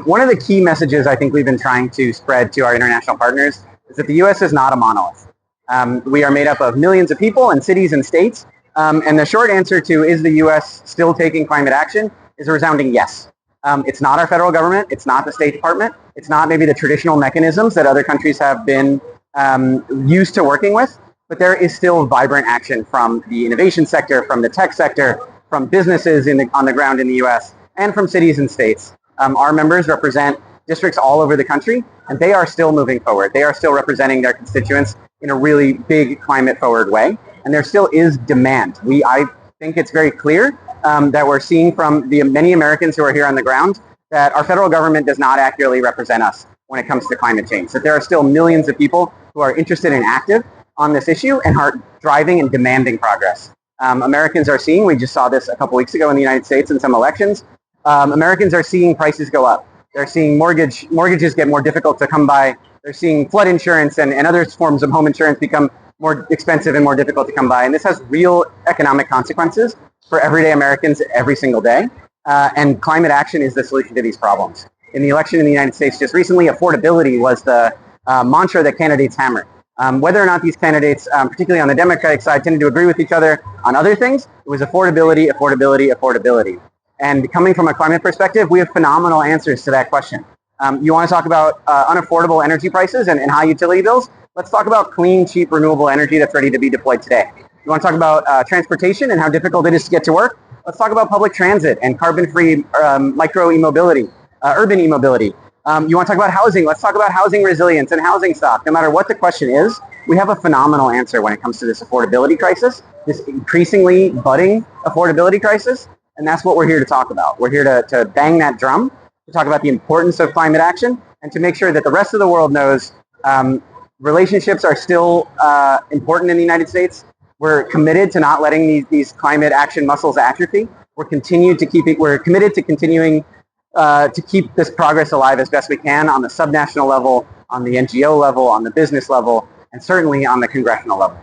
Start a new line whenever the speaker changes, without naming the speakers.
One of the key messages I think we've been trying to spread to our international partners is that the U.S. is not a monolith. We are made up of millions of people and cities and states, and the short answer to is the U.S. still taking climate action is a resounding yes. It's not our federal government, it's not the State Department, it's not maybe the traditional mechanisms that other countries have been used to working with, but there is still vibrant action from the innovation sector, from the tech sector, from businesses on the ground in the U.S., and from cities and states. Our members represent districts all over the country, and they are still moving forward. They are still representing their constituents in a really big climate-forward way, and there still is demand. I think it's very clear that we're seeing from the many Americans who are here on the ground that our federal government does not accurately represent us when it comes to climate change, that there are still millions of people who are interested and active on this issue and are driving and demanding progress. Americans are seeing, we just saw this a couple weeks ago in the United States in some elections, Americans are seeing prices go up. They're seeing mortgages get more difficult to come by. They're seeing flood insurance and other forms of home insurance become more expensive and more difficult to come by. And this has real economic consequences for everyday Americans every single day. And climate action is the solution to these problems. In the election in the United States just recently, affordability was the mantra that candidates hammered. Whether or not these candidates, particularly on the Democratic side, tended to agree with each other on other things, it was affordability, affordability, affordability. And coming from a climate perspective, we have phenomenal answers to that question. You want to talk about unaffordable energy prices and high utility bills? Let's talk about clean, cheap, renewable energy that's ready to be deployed today. You want to talk about transportation and how difficult it is to get to work? Let's talk about public transit and carbon-free micro e-mobility, urban e-mobility. You want to talk about housing? Let's talk about housing resilience and housing stock. No matter what the question is, we have a phenomenal answer when it comes to this affordability crisis, this increasingly budding affordability crisis. And that's what we're here to talk about. We're here to bang that drum, to talk about the importance of climate action, and to make sure that the rest of the world knows relationships are still important in the United States. We're committed to not letting these climate action muscles atrophy. We're committed to continuing to keep this progress alive as best we can on the subnational level, on the NGO level, on the business level, and certainly on the congressional level.